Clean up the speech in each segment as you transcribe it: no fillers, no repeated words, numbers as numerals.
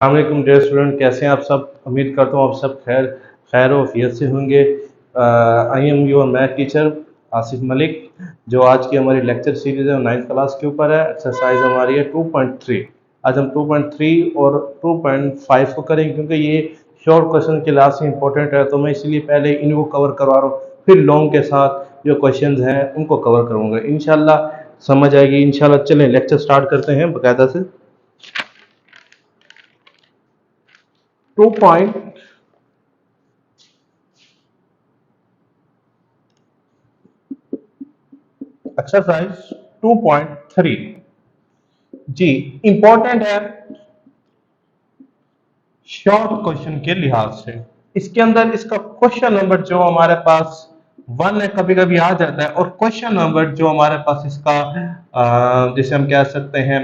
अस्सलामुअलैकुम dear student, कैसे हैं आप सब। उम्मीद करता हूँ आप सब खैर खैर वफियत से होंगे। I am your math teacher Asif Malik. जो आज की हमारी लेक्चर सीरीज है 9th क्लास के ऊपर है। एक्सरसाइज हमारी है 2.3। आज हम 2.3 और 2.5 को करेंगे क्योंकि ये शॉर्ट क्वेश्चन के लास्ट से इंपॉर्टेंट है, तो मैं इसलिए पहले इनको कवर करवा रहा हूँ, फिर लॉन्ग के साथ जो क्वेश्चन हैं उनको कवर करूँगा। इंशाल्लाह समझ आएगी इंशाल्लाह। चलें लेक्चर स्टार्ट करते हैं बाकायदा से। 2 एक्सरसाइज 2.3 जी इंपॉर्टेंट है शॉर्ट क्वेश्चन के लिहाज से। इसके अंदर इसका क्वेश्चन नंबर जो हमारे पास 1 है, कभी कभी आ जाता है, और क्वेश्चन नंबर जो हमारे पास इसका जिसे हम कह सकते हैं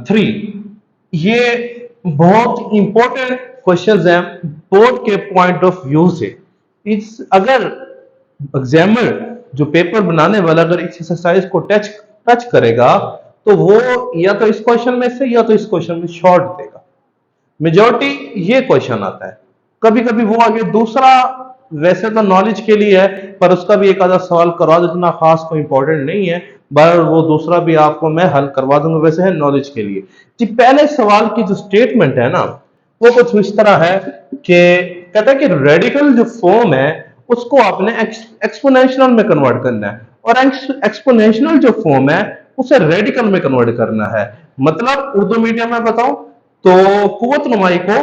3, ये बहुत इंपॉर्टेंट क्वेश्चंस हैं बोर्ड के पॉइंट ऑफ व्यू से। इस अगर एग्जामिनर जो पेपर बनाने वाला अगर इस एक्सरसाइज को टच करेगा तो वो या तो इस क्वेश्चन में से या तो इस क्वेश्चन में शॉर्ट देगा। मेजॉरिटी ये क्वेश्चन आता है। कभी कभी वो आगे दूसरा वैसे तो नॉलेज के लिए है, पर उसका भी एक आधा सवाल करवा दो, इतना खास कोई इंपॉर्टेंट नहीं है, पर वो दूसरा भी आपको मैं हल करवा दूंगा, वैसे है नॉलेज के लिए। जी पहले सवाल की जो स्टेटमेंट है ना, वो कुछ इस तरह है कि कहता है कि रेडिकल जो फॉर्म है उसको आपने एक्सपोनेंशियल में कन्वर्ट करना है, और एक्सपोनेंशियल जो फॉर्म है उसे रेडिकल में कन्वर्ट करना है। मतलब उर्दू मीडियम में बताऊं तो कुव्वत नुमाई को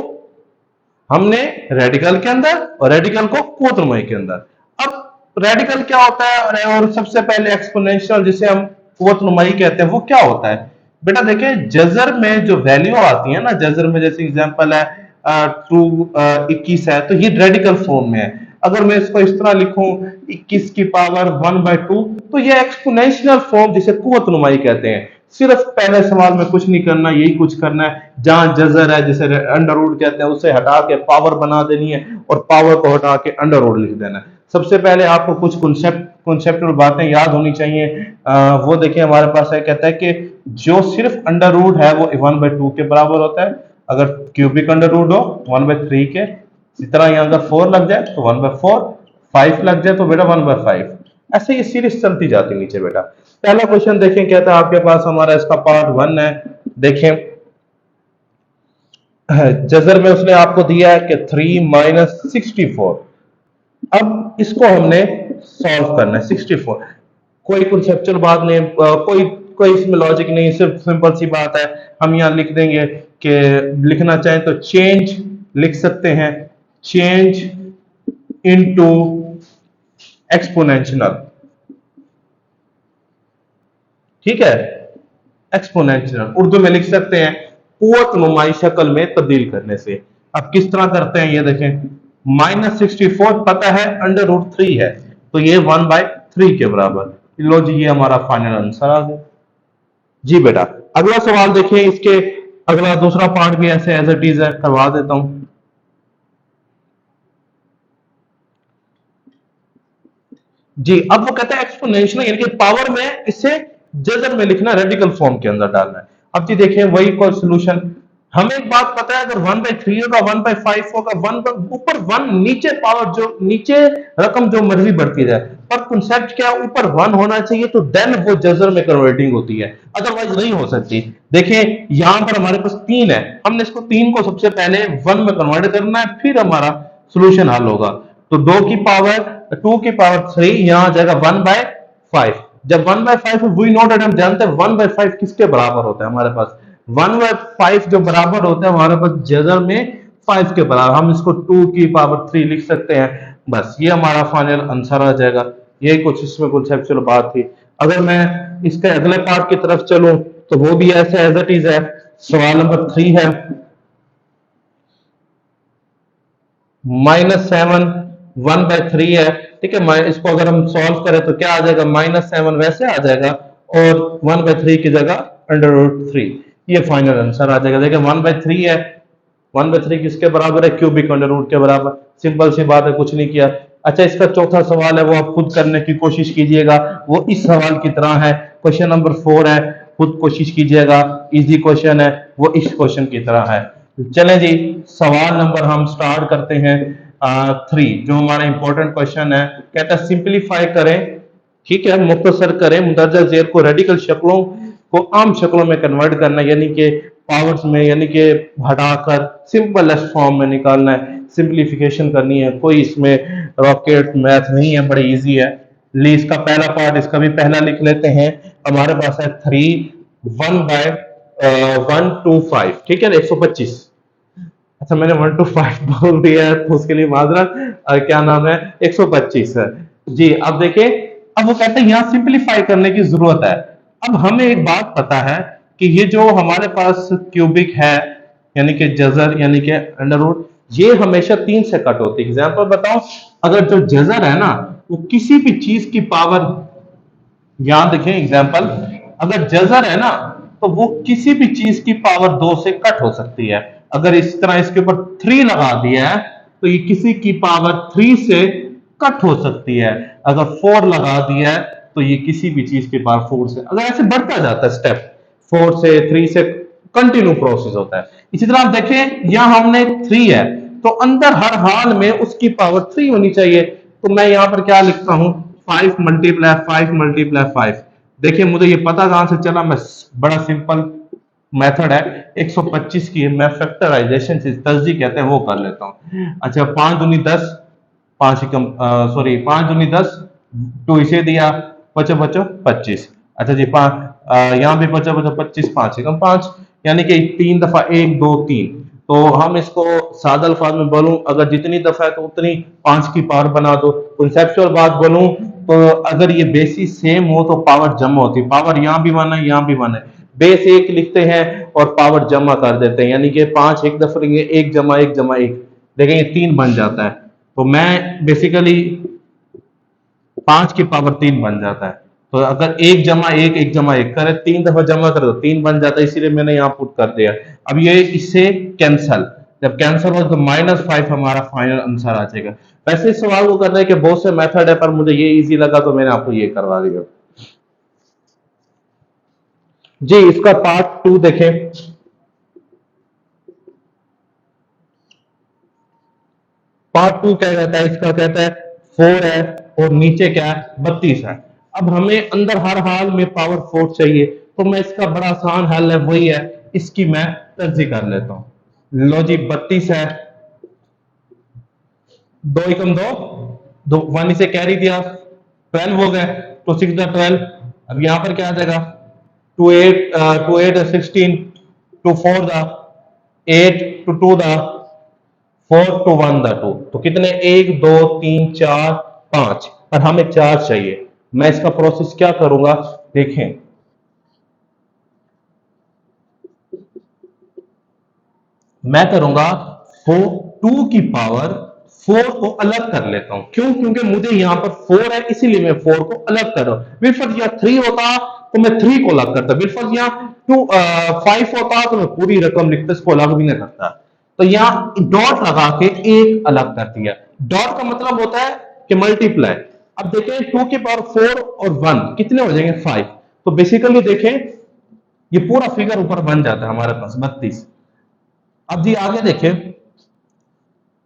हमने रेडिकल के अंदर और रेडिकल को कुव्वत नुमाई के अंदर। अब रेडिकल क्या होता है और सबसे पहले एक्सपोनेंशियल जिसे हम कुव्वत नुमाई कहते हैं वो क्या होता है। बेटा देखिए जजर में जो वैल्यू आती है ना, जजर में जैसे एग्जांपल है 21 है, तो ये रेडिकल फॉर्म में है। अगर मैं इसको इस तरह लिखूं 21 की पावर 1/2, तो ये एक्सपोनेंशियल फॉर्म जिसे कुव्वत नुमाई कहते हैं। सिर्फ पहले सवाल में कुछ नहीं करना, यही कुछ करना है। जहां जजर है जिसे अंडर रूट कहते हैं उसे हटा के पावर बना देनी है, और पावर को हटा के अंडर रूट लिख देना है। सबसे पहले आपको कुछ कॉन्सेप्चुअल बातें याद होनी चाहिए। वो देखिए हमारे पास है, कहता है कि जो सिर्फ अंडर रूट है वो 1/2 के बराबर होता है। अगर क्यूबिक अंडर रूट हो 1/3 के, इसी तरह यहाँ अगर 4 लग जाए तो 1/4, 5 लग जाए तो बेटा 1/5। ऐसे ये सीरीज चलती जाती है नीचे। बेटा पहला क्वेश्चन देखें, कहता है आपके पास हमारा इसका पार्ट 1 है। देखें जजर में उसने आपको दिया है कि 3 - 64। अब इसको हमने सॉल्व करना है। 64 कोई कॉन्सेप्चुअल बात नहीं, कोई कोई इसमें लॉजिक नहीं, सिर्फ सिंपल सी बात है। हम यहाँ लिख देंगे कि लिखना चाहें तो चेंज लिख सकते हैं, चेंज इनटू एक्सपोनेंशियल। ठीक है, एक्सपोनेंशियल उर्दू में लिख सकते हैं कुव्वत नुमाई शक्ल में तब्दील करने से। अब किस तरह करते हैं ये देखें। -64 पता है अंडर रूट 3 है, तो ये 1/3 के बराबर। लो जी ये हमारा फाइनल आंसर आ गया। जी बेटा अगला सवाल देखिए, इसके अगला दूसरा पार्ट भी ऐसे एज इट इज है, करवा देता हूं। जी अब वो कहता है एक्सपोनेंशियल यानी कि पावर में इसे जजर में लिखना, रेडिकल फॉर्म के अंदर डालना है। अब जी देखिए वही को सोल्यूशन। हमें एक बात पता है, अगर 1/3 होगा 1/5 होगा, 1 ऊपर 1 नीचे पावर जो नीचे रकम जो मर्जी बढ़ती जाए, पर कॉन्सेप्ट क्या ऊपर 1 होना चाहिए, तो देन वो जजर में कन्वर्टिंग होती है, अदरवाइज नहीं हो सकती। देखिए यहां पर हमारे पास 3 है, हमने इसको 3 को सबसे पहले 1 में कन्वर्ट करना है, फिर हमारा सोल्यूशन हल होगा। तो 2 की पावर 3 यहां आ जाएगा 1/5। जब 1/5 वी नोट हम जानते हैं 1/5 किसके बराबर होता है हमारे पास। 1/5 जो बराबर होता है हमारे पास जजर में 5 के बराबर, हम इसको 2 की पावर 3 लिख सकते हैं। बस ये हमारा फाइनल आंसर आ जाएगा। ये कुछ इसमें कॉन्सेप्चुअल बात थी। अगर मैं इसके अगले पार्ट की तरफ चलूं तो वो भी ऐसे एज इट इज है। सवाल नंबर 3 है -7 1/3 है। ठीक है, इसको अगर हम सॉल्व करें तो क्या आ जाएगा, -7 वैसे आ जाएगा और 1/3 की जगह √3, ये फाइनल आंसर आ जाएगा। देखिए 1/3 है, 1/3 किसके बराबर है, क्यूबिक अंडर रूट के बराबर। सिंपल सी बात है, कुछ नहीं किया। अच्छा इसका चौथा सवाल है वो आप खुद करने की कोशिश कीजिएगा, वो इस सवाल की तरह है। क्वेश्चन नंबर 4 है, खुद कोशिश कीजिएगा, इजी क्वेश्चन है, वो इस क्वेश्चन की तरह है। चलें जी, सवाल नंबर हम स्टार्ट करते हैं 3, जो हमारा इंपॉर्टेंट क्वेश्चन है। कहता है सिंप्लीफाई करें, ठीक है, मुख्तसर करें मुंदरजा जेर को रेडिकल शक्लों को आम शक्लों में कन्वर्ट करना, यानी कि पावर्स में, यानी कि हटाकर सिंपलेस्ट फॉर्म में निकालना है, सिंप्लीफिकेशन करनी है। कोई इसमें रॉकेट मैथ नहीं है, बड़े इजी है। ली इसका पहला पार्ट, इसका भी पहला लिख लेते हैं। हमारे पास है 3 1/125, ठीक है ना, 125। अच्छा, मैंने 1 to 5 बोल दिया है, तो उसके लिए माजरत। क्या नाम है, 125 है जी। अब देखिए, अब वो कहते हैं यहां सिंप्लीफाई करने की जरूरत है। अब हमें एक बात पता है कि ये जो हमारे पास क्यूबिक है, यानी कि जजर, यानी कि अंडर रूट, ये हमेशा 3 से कट होती है। एग्जाम्पल बताओ, अगर जो जजर है ना, वो किसी भी चीज की पावर, यहां देखें एग्जाम्पल, अगर जजर है ना, तो वो किसी भी चीज की पावर 2 से कट हो सकती है। अगर इस तरह इसके ऊपर 3 लगा दिया है, तो ये किसी की पावर 3 से कट हो सकती है। अगर 4 लगा दिया है, तो ये किसी भी चीज की पावर 4 से, अगर ऐसे बढ़ता जाता है स्टेप, 4 से 3 से कंटिन्यू प्रोसेस होता है। इसी तरह आप देखें, यहां हमने 3 है, तो अंदर हर हाल में उसकी पावर 3 होनी चाहिए। तो मैं यहां पर क्या लिखता हूं, 5 × 5 × 5। देखिए, मुझे ये पता कहां से चला, मैं बड़ा सिंपल मेथड है, 125 की मैं फैक्टराइजेशन से, तस्दीक कहते हैं, वो कर लेता हूं। अच्छा, 5 दूनी 10, 5 एकम, सॉरी, 5 दूनी 10, 2 इसे दिया, बचो बचो 25। अच्छा जी, यहाँ भी बचो बचो 25, 5 एकम 5, यानी कि 3 दफा 1 2 3। तो हम इसको सादा अल्फाज में बोलूं, अगर जितनी दफा है तो उतनी 5 की पावर बना दो। कंसेप्चुअल बात बोलूं, तो अगर ये बेसिस सेम हो तो पावर जमा होती है। पावर यहाँ भी 1 है, यहाँ भी 1 है, बेस 1 लिखते हैं और पावर जमा कर देते हैं, यानी कि 5 एक दफा लेंगे, 1 जमा 1 जमा 1, देखें ये 3 बन जाता है। तो मैं बेसिकली 5 की पावर 3 बन जाता है। तो अगर 1 जमा 1 1 जमा 1 करे, 3 दफा जमा करे तो 3 बन जाता है, इसीलिए मैंने यहाँ पुट कर दिया। अब ये इससे कैंसल, जब कैंसल हो तो -5 हमारा फाइनल आंसर आ जाएगा। वैसे इस सवाल को करने के बहुत से मेथड है, पर मुझे ये इजी लगा तो मैंने आपको ये करवा दिया जी। इसका पार्ट 2 देखें। पार्ट 2 क्या कहता है, इसका कहता है 4 है और नीचे क्या है, 32 है। अब हमें अंदर हर हाल में पावर 4 चाहिए, तो मैं इसका बड़ा आसान हल है, वही है, इसकी मैं तर्जी कर लेता हूं। लो जी, 32 है, 2 एकम 2, 2 1 इसे कैरी दिया, 12 हो गए, तो 6 द 12। अब यहां पर क्या आ जाएगा, 2 8 2 8 16, 2 4 द 8, 2 2 द 4, टू 1 द 2, तो कितने, 1 2 3 4 5, और हमें 4 चाहिए। मैं इसका प्रोसेस क्या करूंगा, देखें, मैं करूंगा 2 की पावर 4 को अलग कर लेता हूं। क्यों, क्योंकि मुझे यहां पर 4 है, इसीलिए मैं 4 को अलग कर रहा हूं। बिलफर्ज यहाँ 3 होता तो मैं 3 को अलग करता, बिलफर्ज यहाँ 5 होता तो मैं पूरी रकम लिखता, इसको अलग भी नहीं करता। तो यहाँ डॉट लगा के एक अलग कर दिया। डॉट का मतलब होता है कि मल्टीप्लाई। अब देखें, 2 की पावर 4 और 1 कितने हो जाएंगे, 5। तो बेसिकली देखें, ये पूरा फिगर ऊपर बन जाता है हमारे पास 32। अब जी आगे देखें,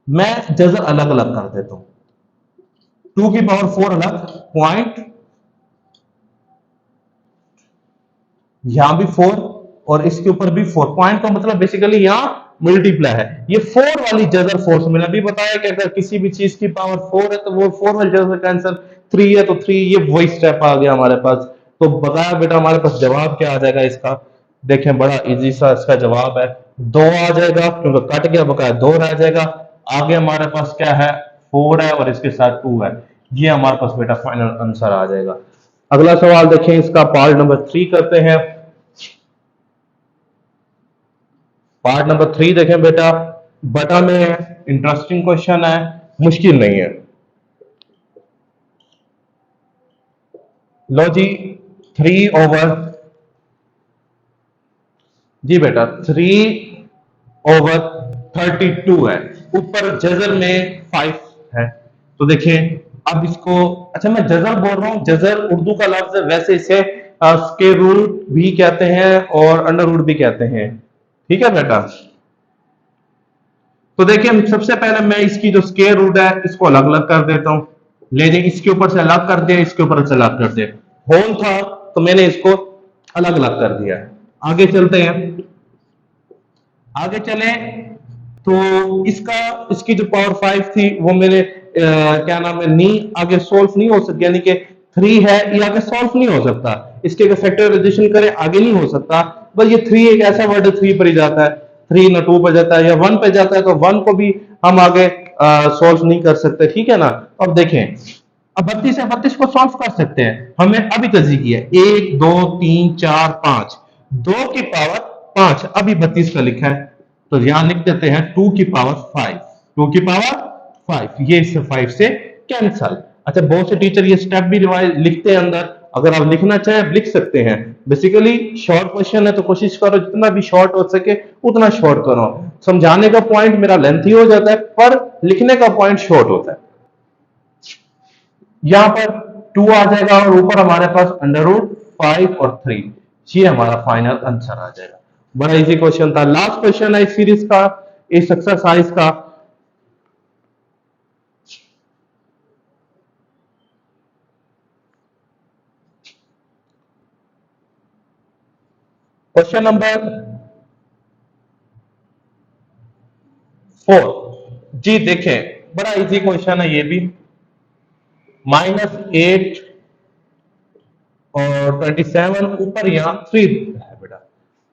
मैं जजर अलग अलग कर देता हूं। 2 की पावर 4 अलग, पॉइंट, यहां भी 4 और इसके ऊपर भी 4, पॉइंट का मतलब बेसिकली यहां मल्टीप्लाई है। ये 4 वाली जजर फोर्स मैंने अभी बताया कि अगर किसी भी चीज की पावर 4 है तो वो 4 वाली जजर का आंसर 3 है, तो 3, ये वही स्टेप आ गया हमारे पास। तो बताया बेटा, हमारे पास जवाब क्या आ जाएगा इसका, देखें, बड़ा इजी सा इसका जवाब है, 2 आ जाएगा, क्योंकि कट गया, बकाया 2 रह जाएगा। आगे हमारे पास क्या है, 4 है और इसके साथ 2 है, ये हमारे पास बेटा फाइनल आंसर आ जाएगा। अगला सवाल देखें, इसका पार्ट नंबर 3 करते हैं। पार्ट नंबर 3 देखें बेटा, बटा में है, इंटरेस्टिंग क्वेश्चन है, मुश्किल नहीं है। लो जी, 3/, जी बेटा, 3/32 है, ऊपर जजर में 5 है। तो देखें, अब इसको, अच्छा मैं जजर बोल रहा हूं, जजर उर्दू का लफ्ज है, वैसे इसे स्क्वायर रूट भी कहते हैं और अंडर रूट भी कहते हैं, ठीक है बेटा। तो देखिए सबसे पहले मैं इसकी जो स्क्वायर रूट है इसको अलग अलग कर देता हूं, लेने इसके ऊपर से अलग कर दिया, इसके ऊपर से अलग कर दिया। होल था तो मैंने इसको अलग अलग कर दिया। आगे चलते हैं, आगे चले तो इसका इसकी जो पावर 5 थी वो मेरे क्या नाम है नहीं आगे सॉल्व नहीं हो सकती, यानी कि 3 है ये आगे सॉल्व नहीं हो सकता, इसके अगर फैक्टराइजेशन करें आगे नहीं हो सकता। बस ये 3 एक ऐसा वर्ड है 3 पर ही जाता है, 3 ना 2 पर जाता है या 1 पे जाता है, तो 1 को भी हम आगे सॉल्व नहीं कर सकते, ठीक है ना। अब देखें, अब 32 है, 32 को सॉल्व कर सकते हैं, हमने अभी तजी किया 1 2 3 4 5, 2 की पावर 5 अभी 32 का लिखा है, तो यहां लिख देते हैं 2 की पावर 5, 2 की पावर 5, ये इससे 5 से कैंसल। अच्छा बहुत से टीचर ये स्टेप भी रिवाइज लिखते हैं अंदर, अगर आप लिखना चाहें आप लिख सकते हैं। बेसिकली शॉर्ट क्वेश्चन है तो कोशिश करो जितना भी शॉर्ट हो सके उतना शॉर्ट करो, समझाने का पॉइंट मेरा लेंथी हो जाता है पर लिखने का पॉइंट शॉर्ट होता है। यहां पर 2 आ जाएगा और ऊपर हमारे पास अंडर रूट 5 और 3, ये हमारा फाइनल आंसर आ जाएगा। बड़ा इजी क्वेश्चन था, लास्ट क्वेश्चन है इस सीरीज का, इस एक्सरसाइज का। क्वेश्चन नंबर 4 जी, देखें बड़ा इजी क्वेश्चन है ये भी, -8 और 27 ऊपर यहाँ 3 है बेटा।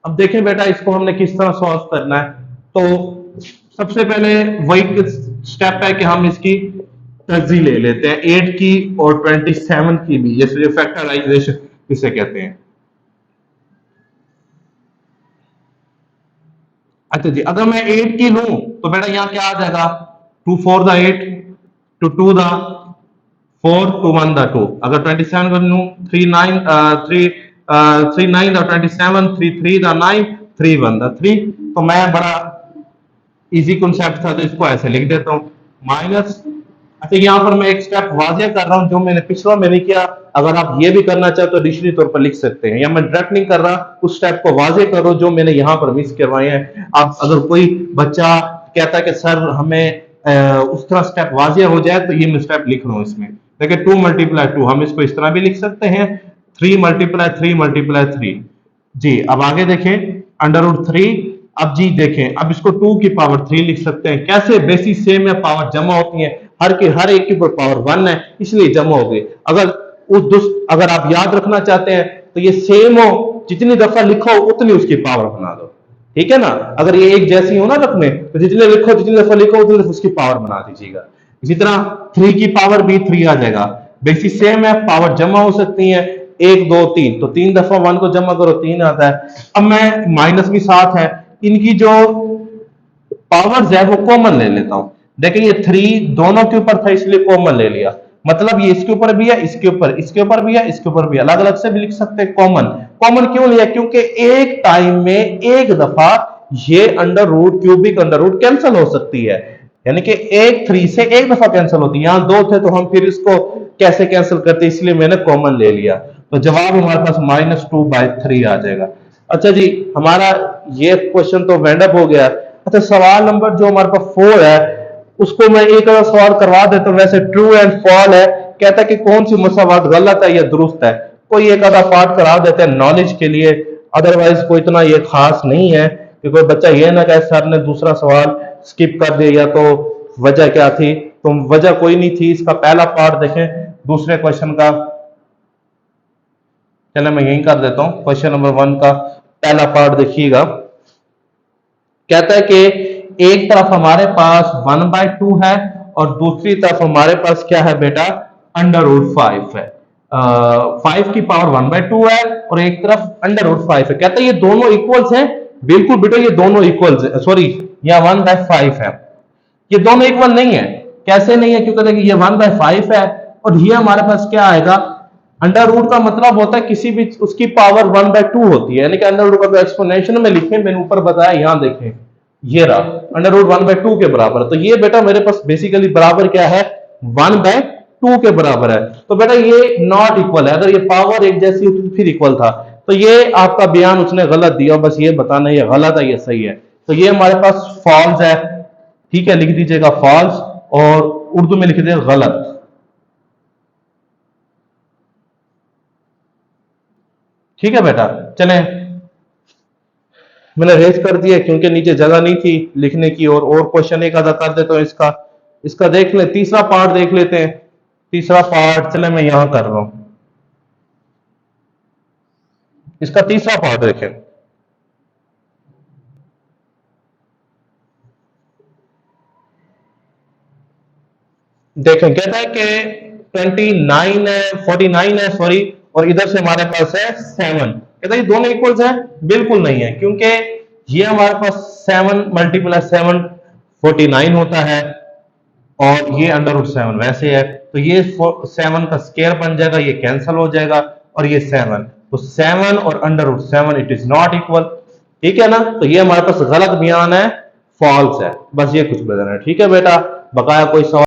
अब देखें बेटा इसको हमने किस तरह सॉल्व करना है, तो सबसे पहले वही स्टेप है कि हम इसकी तर्जी ले लेते हैं 8 की और 27 की भी, जैसे जो फैक्टराइजेशन इसे कहते हैं। अच्छा जी, अगर मैं 8 की लूं तो बेटा यहाँ क्या आ जाएगा, 2 4 द 8, 2 2 द 4, 2 1 द 2। अगर 27 कर लूं 3 9 3 3 9 द 27, 3 3 द 9, 3 1 द 3। तो मैं बड़ा इजी कॉन्सेप्ट था तो इसको ऐसे लिख देता हूँ माइनस। अच्छा यहाँ पर मैं एक स्टेप वाजिया कर रहा हूँ जो मैंने पिछला में नहीं किया, अगर आप ये भी करना चाहो तो डिक्शनरी तौर पर लिख सकते हैं, या मैं डायरेक्ट नहीं कर रहा, उस स्टेप को वाजिया करो जो मैंने यहाँ पर मिस करवाए हैं। आप अगर कोई बच्चा कहता है कि सर हमें उस तरह स्टेप वाजिया हो जाए तो ये मैं स्टेप लिख रहा हूँ इसमें। देखिए 2 मल्टीप्लाई 2 हम इसको इस तरह भी लिख सकते हैं, 3 मल्टीप्लाई 3 मल्टीप्लाई 3 जी। अब आगे देखें अंडर रूट 3, अब जी देखें अब इसको 2 की पावर 3 लिख सकते हैं, कैसे बेसिस सेम है पावर जमा होती है, हर एक की पावर 1 है इसलिए जमा हो गई। अगर आप याद रखना चाहते हैं तो ये सेम हो, जितनी दफा लिखो उतनी उसकी पावर बना दो, ठीक है ना। अगर ये एक जैसी हो ना रकमें तो जितने लिखो जितनी दफा लिखो उतनी दफा उसकी पावर बना दीजिएगा। इसी तरह 3 की पावर भी 3 आ जाएगा, बेसिस सेम है पावर जमा हो सकती है 1 2 3, तो 3 दफा 1 को जमा करो 3 आता है। अब मैं माइनस भी साथ है, इनकी जो पावर्स है वो कॉमन ले लेता हूं। देखिए ये 3 दोनों के ऊपर था इसलिए कॉमन ले लिया, मतलब ये इसके ऊपर भी है इसके ऊपर भी है इसके ऊपर भी, अलग अलग से भी लिख सकते हैं। कॉमन कॉमन क्यों लिया, क्योंकि एक टाइम में एक दफा ये under root cubic under root cancel हो सकती है, यानी कि एक 3 से एक दफा कैंसिल होती है। यहां 2 थे तो हम फिर इसको कैसे कैंसिल करते, इसलिए मैंने कॉमन ले लिया, तो जवाब हमारे पास -2/3 आ जाएगा। अच्छा जी हमारा ये क्वेश्चन तो वेंड अप हो गया। अच्छा सवाल नंबर जो हमारे पास 4 है उसको मैं एक और सवाल करवा देता हूं, वैसे ट्रू एंड फॉल है, कहता है कि कौन सी मसावात गलत है या दुरुस्त है। कोई एक आधा पार्ट करा देते हैं नॉलेज के लिए, अदरवाइज कोई इतना ये खास नहीं है कि कोई बच्चा ये ना कहे सर ने दूसरा सवाल स्किप कर दिया, या तो वजह क्या थी, तो वजह कोई नहीं थी। इसका पहला पार्ट देखें दूसरे क्वेश्चन का, चलो मैं यही कर देता हूं, क्वेश्चन नंबर 1 का पहला पार्ट देखिएगा। कहता है कि एक तरफ हमारे पास 1/2 है और दूसरी तरफ हमारे पास क्या है बेटा अंडर रूट 5 है। 5 की पावर 1/2 है और एक तरफ अंडर रूट 5 है। कहता है ये दोनों इक्वल्स हैं, बिल्कुल बेटा ये दोनों इक्वल्स है, सॉरी यहाँ 1/5 है, ये दोनों इक्वल नहीं है। कैसे नहीं है, क्योंकि देखिए ये 1/5 है और ये हमारे पास क्या आएगा, अंडर रूट का मतलब होता है किसी भी उसकी पावर 1/2 होती है, यानी कि अंडर रूट का एक्सपोनेंशियल में लिखे मैंने ऊपर बताया, यहां देखें ये रहा अंडर रूट 1/2 के बराबर, तो ये बेटा मेरे पास बेसिकली बराबर क्या है 1/2 के बराबर है। तो बेटा ये नॉट इक्वल है, अगर ये पावर एक जैसी होती तो फिर इक्वल था, तो ये आपका बयान उसने गलत दिया, बस ये बताना ये गलत है ये सही है, तो ये हमारे पास फॉल्स है। ठीक है, लिख दीजिएगा फॉल्स और उर्दू में लिख दीजिएगा गलत। ठीक है बेटा, चलें, मैंने रेज कर दिया क्योंकि नीचे जगह नहीं थी लिखने की। और क्वेश्चन एक आधा कर देता हूं इसका। इसका देख ले, तीसरा पार्ट देख लेते हैं। तीसरा पार्ट चले मैं यहां कर रहा हूं। इसका तीसरा पार्ट देखें। देखें, कहता है कि 29 है, 49 है सॉरी, और इधर से हमारे पास है 7। कहता है ये दोनों इक्वल्स है? बिल्कुल नहीं है, क्योंकि ये हमारे पास 7 मल्टीप्लाई 7 49 होता है, और ये अंडर रूट 7 वैसे है। तो ये 7 का स्केयर बन जाएगा, ये कैंसिल हो जाएगा, और ये 7, तो 7 और under root 7 it is not equal. ठीक है ना, तो ये हमारे पास गलत बयान है, फॉल्स है। बस ये कुछ बताना है। ठीक है बेटा, बकाया कोई सवाल